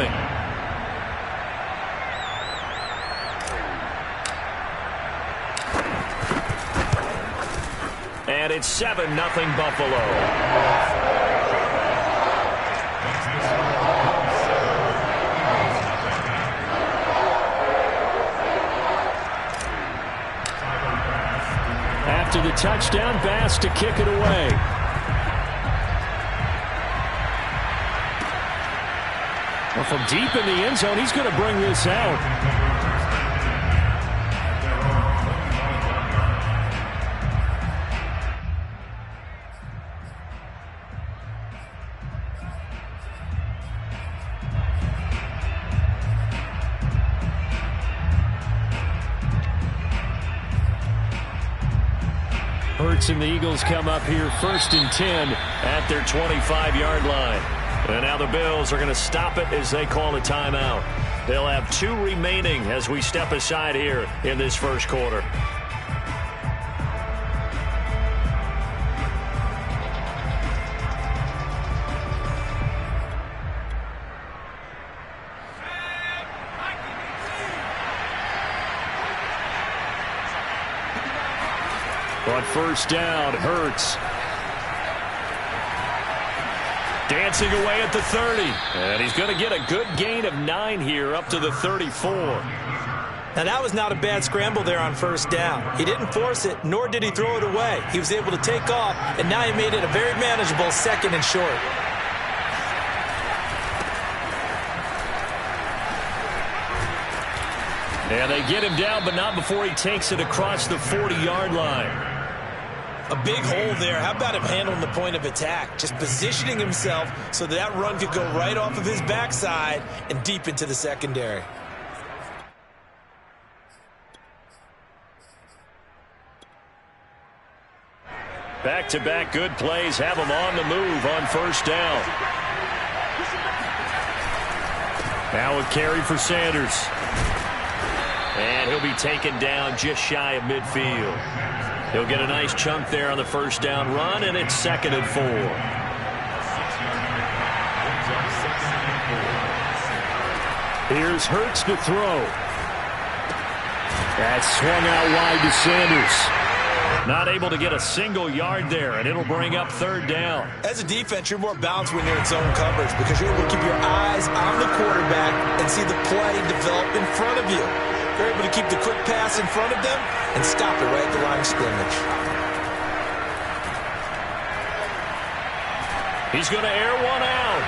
nothing. And it's 7-0 Buffalo. After the touchdown, Bass to kick it away. Well, from deep in the end zone, he's going to bring this out. Hurts and the Eagles come up here 1st and 10 at their 25-yard line. And now the Bills are going to stop it as they call a timeout. They'll have 2 remaining as we step aside here in this first quarter. On first down, Hurts. Dancing away at the 30. And he's going to get a good gain of 9 here up to the 34. Now that was not a bad scramble there on first down. He didn't force it, nor did he throw it away. He was able to take off, and now he made it a very manageable 2nd and short. And they get him down, but not before he takes it across the 40-yard line. A big hole there. How about him handling the point of attack? Just positioning himself so that run could go right off of his backside and deep into the secondary. Back-to-back good plays have him on the move on first down. Now a carry for Sanders. And he'll be taken down just shy of midfield. He'll get a nice chunk there on the first down run, and it's 2nd and 4. Here's Hurts to throw. That's swung out wide to Sanders. Not able to get a single yard there, and it'll bring up 3rd down. As a defense, you're more balanced when you're in zone coverage because you're able to keep your eyes on the quarterback and see the play develop in front of you. You're able to keep the quick pass in front of them and stop it right at the line of scrimmage. He's going to air one out.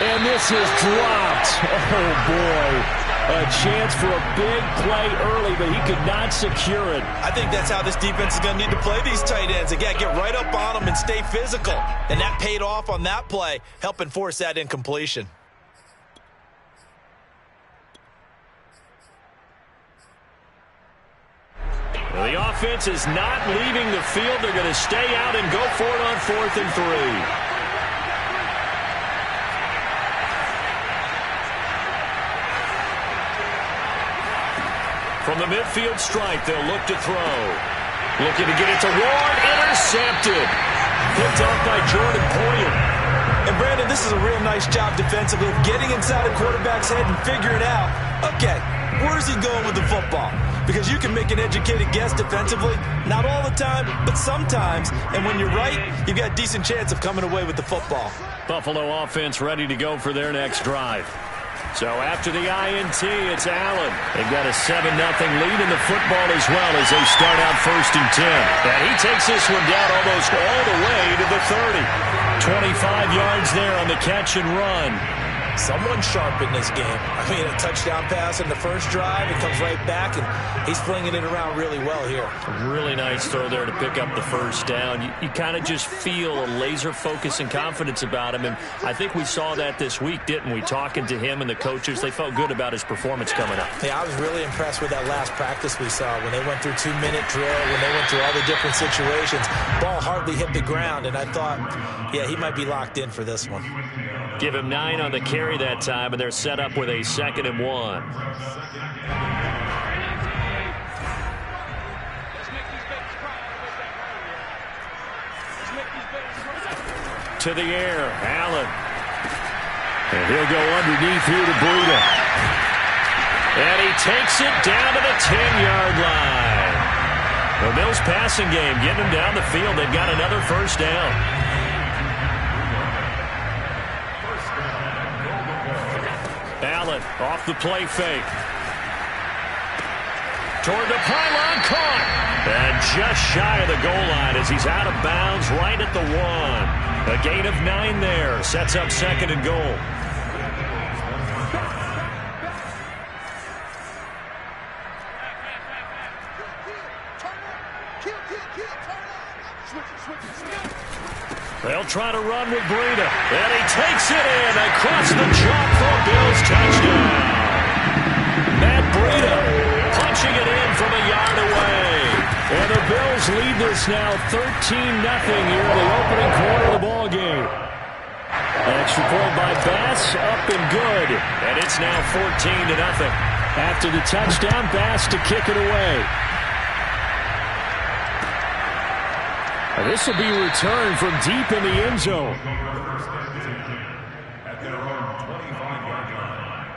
And this is dropped. Oh, boy. A chance for a big play early, but he could not secure it. I think that's how this defense is going to need to play these tight ends. Again, get right up on them and stay physical. And that paid off on that play, helping force that incompletion. Well, the offense is not leaving the field. They're going to stay out and go for it on 4th and 3. From the midfield stripe, they'll look to throw. Looking to get it to Ward. Intercepted. Picked off by Jordan Poyer. And, Brandon, this is a real nice job defensively of getting inside a quarterback's head and figuring out, okay, where's he going with the football? Because you can make an educated guess defensively, not all the time, but sometimes. And when you're right, you've got a decent chance of coming away with the football. Buffalo offense ready to go for their next drive. So after the INT, it's Allen. They've got a 7-0 lead in the football as well as they start out 1st and 10. And he takes this one down almost all the way to the 30. 25 yards there on the catch and run. Someone sharp in this game. I mean, a touchdown pass in the first drive. It comes right back, and he's flinging it around really well here. Really nice throw there to pick up the first down. You kind of just feel a laser focus and confidence about him, and I think we saw that this week, didn't we? Talking to him and the coaches, they felt good about his performance coming up. Yeah, I was really impressed with that last practice we saw when they went through 2-minute drill, when they went through all the different situations. Ball hardly hit the ground, and I thought, yeah, he might be locked in for this one. Give him 9 on the carry that time, and they're set up with a 2nd and 1. To the air, Allen. And he'll go underneath here to Breida. And he takes it down to the 10-yard line. The Bills passing game getting them down the field. They've got another first down. Allen off the play fake. Toward the pylon, caught. And just shy of the goal line as he's out of bounds right at the 1. A gain of 9 there. Sets up second and goal. They'll try to run with Breida. And he takes it in across the chalk for a Bills touchdown. Matt Breida punching it in from a yard away. And the Bills lead this now 13-0 here in the opening quarter of the ball game. Extra point by Bass, up and good. And it's now 14-0. After the touchdown, Bass to kick it away. And this will be returned from deep in the end zone. At their own 25-yard line.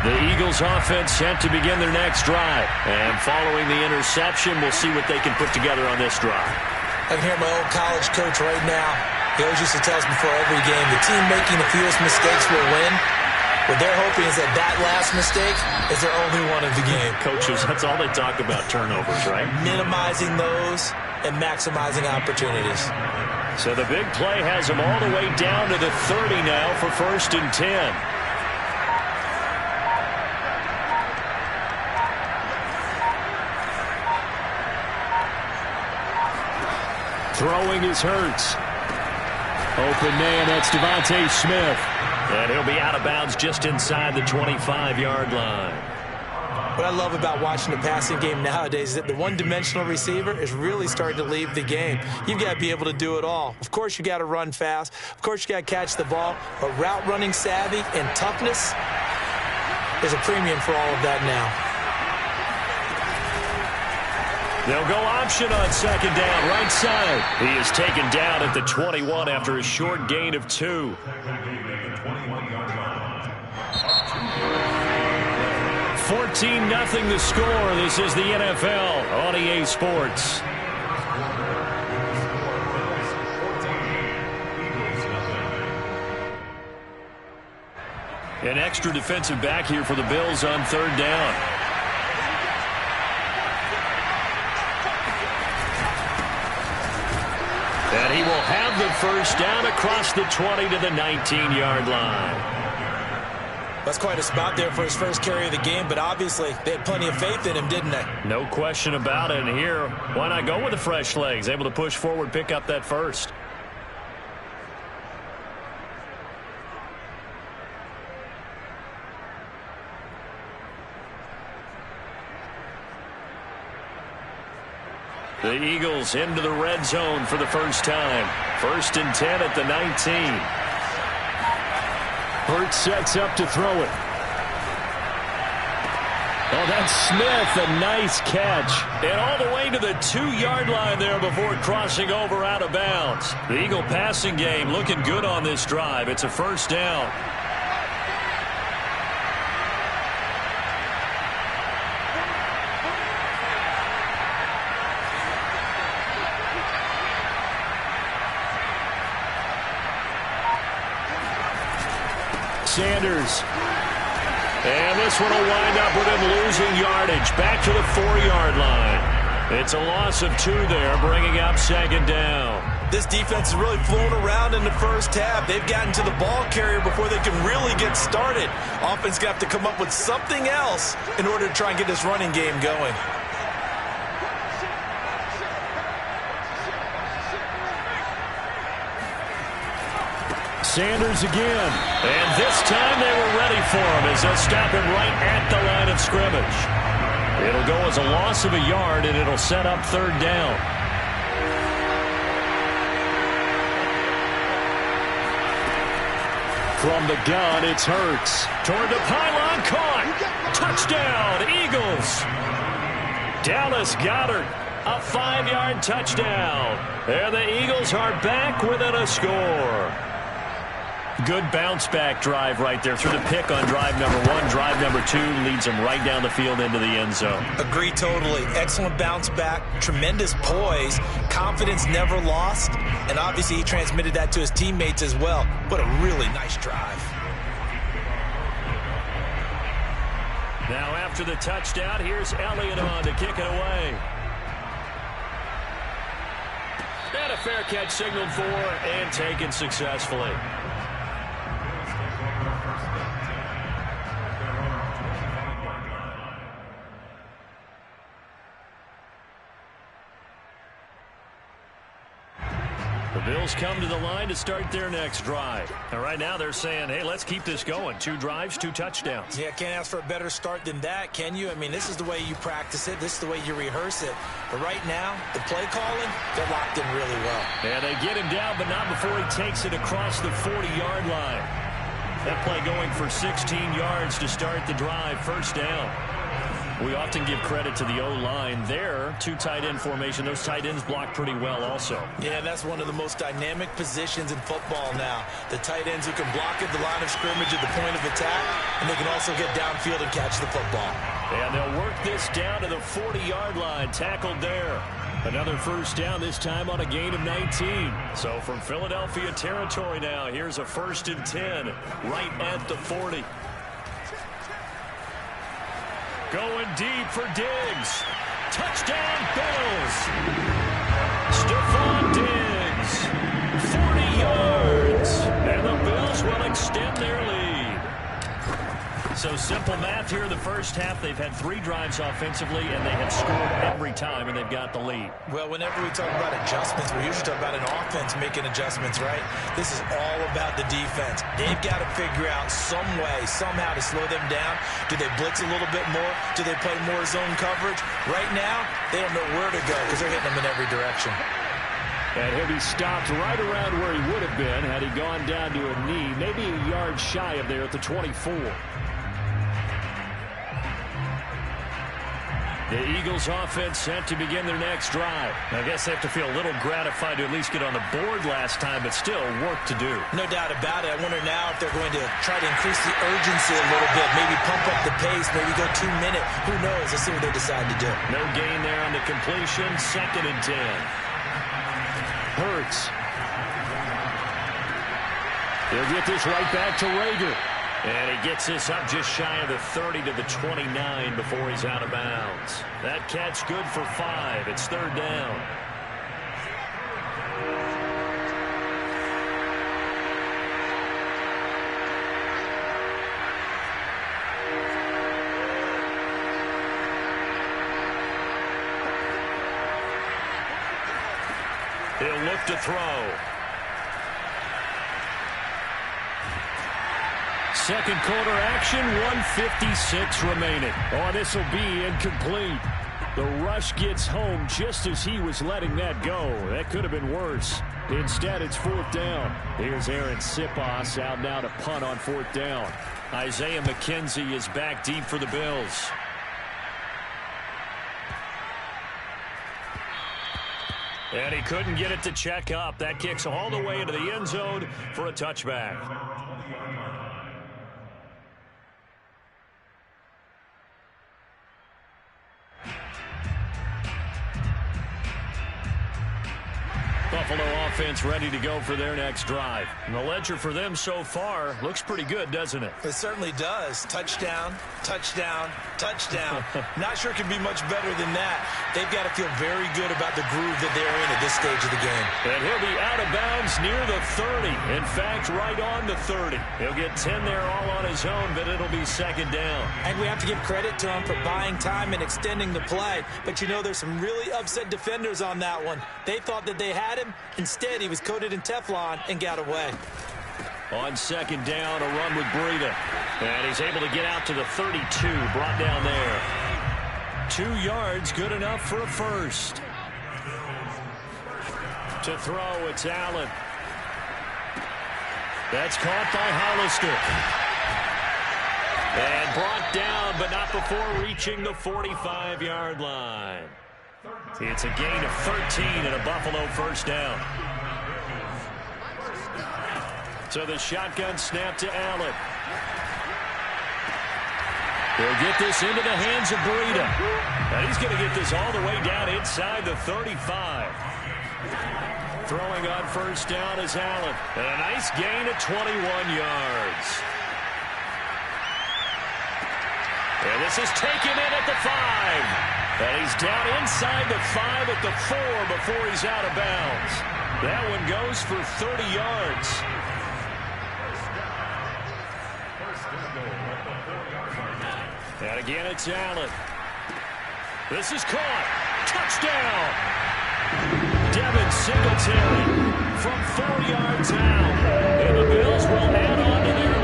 The Eagles offense set to begin their next drive. And following the interception, we'll see what they can put together on this drive. I can hear my old college coach right now. He always used to tell us before every game, the team making the fewest mistakes will win. What they're hoping is that last mistake is their only one of the game. Coaches, that's all they talk about, turnovers, right? Minimizing those and maximizing opportunities. So the big play has them all the way down to the 30 now for 1st and 10. Throwing is Hurts. Open man, that's Devontae Smith. And he'll be out of bounds just inside the 25-yard line. What I love about watching the passing game nowadays is that the one-dimensional receiver is really starting to leave the game. You've got to be able to do it all. Of course, you got to run fast. Of course, you got to catch the ball. But route running savvy and toughness is a premium for all of that now. They'll go option on 2nd down, right side. He is taken down at the 21 after a short gain of 2. 14-0 the score. This is the NFL on EA Sports. An extra defensive back here for the Bills on 3rd down. And he will have the first down across the 20 to the 19-yard line. That's quite a spot there for his first carry of the game, but obviously they had plenty of faith in him, didn't they? No question about it. And here, why not go with the fresh legs? Able to push forward, pick up that first. The Eagles into the red zone for the first time. 1st and 10 at the 19. Hurts sets up to throw it. Oh, that's Smith, a nice catch. And all the way to the 2-yard line there before crossing over out of bounds. The Eagle passing game looking good on this drive. It's a first down. Sanders. And this one will wind up with him losing yardage. Back to the 4-yard line. It's a loss of 2 there, bringing up 2nd down. This defense has really flown around in the first half. They've gotten to the ball carrier before they can really get started. Offense going to have to come up with something else in order to try and get this running game going. Sanders again. And this time they were ready for him as they'll stop him right at the line of scrimmage. It'll go as a loss of a yard, and it'll set up 3rd down. From the gun, it's Hurts. Toward the pylon, caught. Touchdown, Eagles. Dallas Goedert, a 5-yard touchdown. And the Eagles are back within a score. Good bounce-back drive right there through the pick on drive number 1. Drive number 2 leads them right down the field into the end zone. Agree totally. Excellent bounce-back, tremendous poise, confidence never lost, and obviously he transmitted that to his teammates as well. What a really nice drive. Now after the touchdown, here's Elliott on to kick it away. And a fair catch signaled for and taken successfully. The Bills come to the line to start their next drive. And right now they're saying, hey, let's keep this going. 2 drives, 2 touchdowns. Yeah, can't ask for a better start than that, can you? I mean, this is the way you practice it. This is the way you rehearse it. But right now, the play calling, they're locked in really well. Yeah, they get him down, but not before he takes it across the 40-yard line. That play going for 16 yards to start the drive. First down. We often give credit to the O-line there. 2 tight end formation. Those tight ends block pretty well also. Yeah, that's one of the most dynamic positions in football now. The tight ends who can block at the line of scrimmage at the point of attack, and they can also get downfield and catch the football. And they'll work this down to the 40-yard line. Tackled there. Another first down, this time on a gain of 19. So from Philadelphia territory now, here's a 1st and 10 right at the 40. Going deep for Diggs. Touchdown, Bills. Stephon Diggs. 40 yards. And the Bills will extend their lead. So simple math here in the first half. They've had 3 drives offensively, and they have scored every time, and they've got the lead. Well, whenever we talk about adjustments, we usually talk about an offense making adjustments, right? This is all about the defense. They've got to figure out some way, somehow to slow them down. Do they blitz a little bit more? Do they play more zone coverage? Right now, they don't know where to go because they're hitting them in every direction. And he'll be stopped right around where he would have been had he gone down to a knee, maybe a yard shy of there at the 24. The Eagles offense set to begin their next drive. I guess they have to feel a little gratified to at least get on the board last time, but still work to do. No doubt about it. I wonder now if they're going to try to increase the urgency a little bit, maybe pump up the pace, maybe go 2 minute. Who knows? Let's see what they decide to do. No gain there on the completion. 2nd and 10. Hurts. They'll get this right back to Rager. And he gets this up just shy of the 30 to the 29 before he's out of bounds. That catch good for 5. It's 3rd down. He'll look to throw. Second quarter action, 1:56 remaining. Oh, this will be incomplete. The rush gets home just as he was letting that go. That could have been worse. Instead, it's 4th down. Here's Aaron Sipos out now to punt on 4th down. Isaiah McKenzie is back deep for the Bills. And he couldn't get it to check up. That kicks all the way into the end zone for a touchback. Buffalo offense ready to go for their next drive. And the ledger for them so far looks pretty good, doesn't it? It certainly does. Touchdown, touchdown, touchdown. Not sure it can be much better than that. They've got to feel very good about the groove that they're in at this stage of the game. And he'll be out of bounds near the 30. In fact, right on the 30. He'll get 10 there all on his own, but it'll be 2nd down. And we have to give credit to him for buying time and extending the play. But, you know, there's some really upset defenders on that one. They thought that they had him. Instead, he was coated in Teflon and got away. On 2nd down, a run with Breida. And he's able to get out to the 32, brought down there. 2 yards, good enough for a first. To throw, it's Allen. That's caught by Hollister. And brought down, but not before reaching the 45-yard line. It's a gain of 13 and a Buffalo first down. So the shotgun snap to Allen. He'll get this into the hands of Breida. And he's going to get this all the way down inside the 35. Throwing on first down is Allen. And a nice gain of 21 yards. And this is taken in at the 5. And he's down inside the 5 at the 4 before he's out of bounds. That one goes for 30 yards. And again, it's Allen. This is caught. Touchdown. Devin Singletary from 4 yards out. And the Bills will add on to their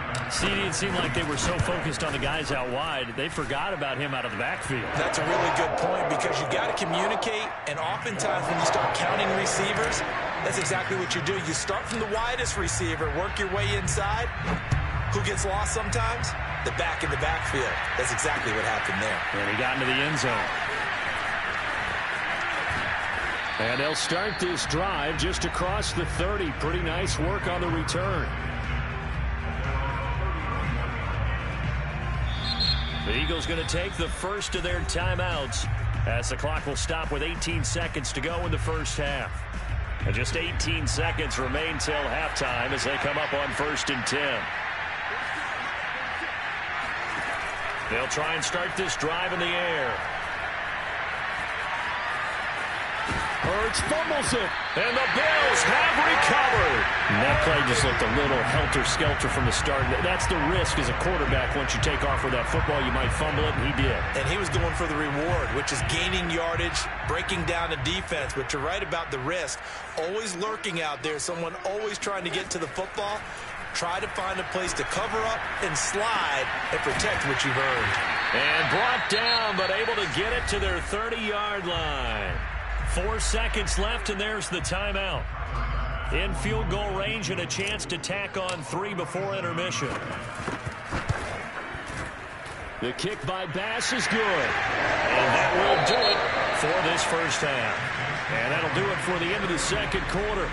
lead. See, it seemed like they were so focused on the guys out wide, they forgot about him out of the backfield. That's a really good point because you got to communicate, and oftentimes when you start counting receivers, that's exactly what you do. You start from the widest receiver, work your way inside. Who gets lost sometimes? The back in the backfield. That's exactly what happened there. And he got into the end zone. And they'll start this drive just across the 30. Pretty nice work on the return. The Eagles going to take the first of their timeouts as the clock will stop with 18 seconds to go in the first half. And just 18 seconds remain till halftime as they come up on 1st and 10. They'll try and start this drive in the air. Hurts fumbles it, and the Bills have recovered. And that play just looked a little helter-skelter from the start. That's the risk as a quarterback. Once you take off with that football, you might fumble it, and he did. And he was going for the reward, which is gaining yardage, breaking down the defense. But you're right about the risk. Always lurking out there, someone always trying to get to the football. Try to find a place to cover up and slide and protect what you've earned. And brought down, but able to get it to their 30-yard line. 4 seconds left, and there's the timeout. In field goal range and a chance to tack on 3 before intermission. The kick by Bass is good. And that will do it for this first half. And that'll do it for the end of the second quarter.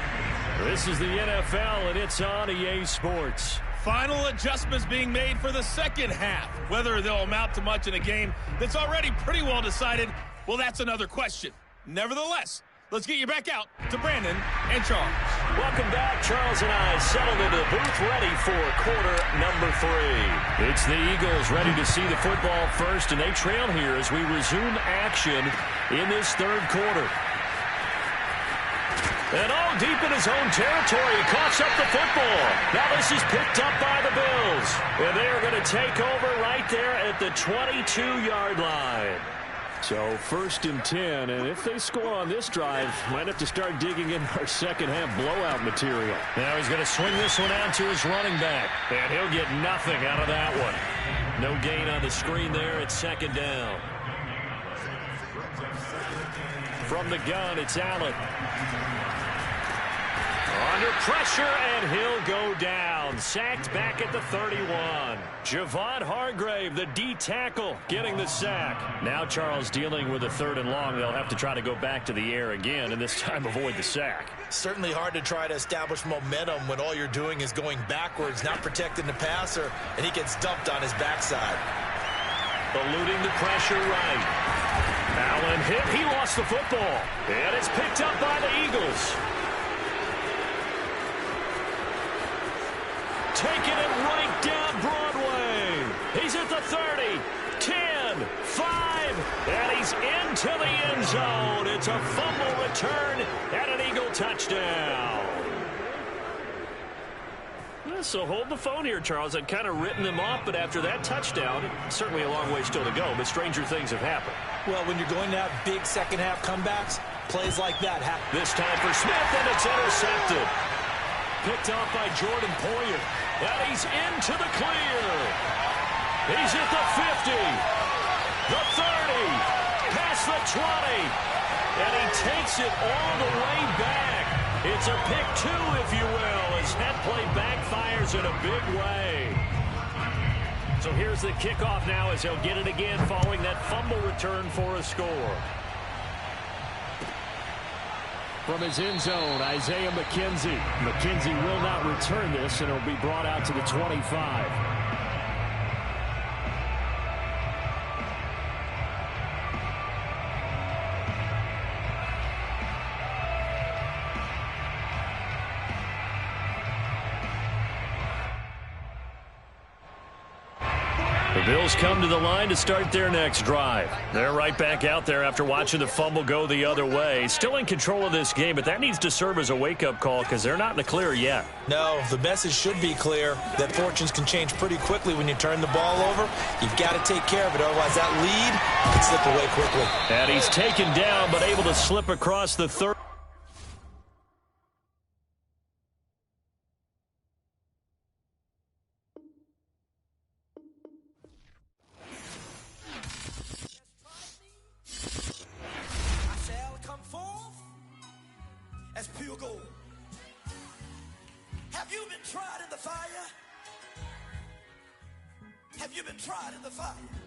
This is the NFL, and it's on EA Sports. Final adjustments being made for the second half. Whether they'll amount to much in a game that's already pretty well decided, well, that's another question. Nevertheless, let's get you back out to Brandon and Charles. Welcome back. Charles and I settled into the booth ready for quarter number 3. It's the Eagles ready to see the football first, and they trail here as we resume action in this third quarter. And all deep in his own territory, he coughs up the football. Now this is picked up by the Bills. And they are going to take over right there at the 22-yard line. So 1st and 10, and if they score on this drive, might have to start digging in our second half blowout material. Now he's going to swing this one out to his running back, and he'll get nothing out of that one. No gain on the screen there. It's 2nd down. From the gun, it's Allen. Under pressure, and he'll go down. Sacked back at the 31. Javon Hargrave, the D tackle, getting the sack. Now Charles dealing with a 3rd and long. They'll have to try to go back to the air again, and this time avoid the sack. Certainly hard to try to establish momentum when all you're doing is going backwards, not protecting the passer, and he gets dumped on his backside. Eluding the pressure right. Allen hit. He lost the football. And it's picked up by the Eagles. Taking it right down Broadway. He's at the 30, 10, 5, and he's into the end zone. It's a fumble return and an Eagle touchdown. So hold the phone here, Charles. I'd kind of written them off, but after that touchdown, certainly a long way still to go, but stranger things have happened. Well, when you're going to have big second-half comebacks, plays like that happen. This time for Smith, and it's intercepted. Picked off by Jordan Poyer. And he's into the clear. He's at the 50, the 30, past the 20, and he takes it all the way back. It's a pick two, if you will, as that play backfires in a big way. So here's the kickoff now as he'll get it again following that fumble return for a score. From his end zone, Isaiah McKenzie. McKenzie will not return this, and it'll be brought out to the 25. The Bills come to the line to start their next drive. They're right back out there after watching the fumble go the other way. Still in control of this game, but that needs to serve as a wake-up call because they're not in the clear yet. No, the message should be clear that fortunes can change pretty quickly when you turn the ball over. You've got to take care of it, otherwise that lead can slip away quickly. And he's taken down but able to slip across the 30. As pure gold. Have you been tried in the fire? Have you been tried in the fire?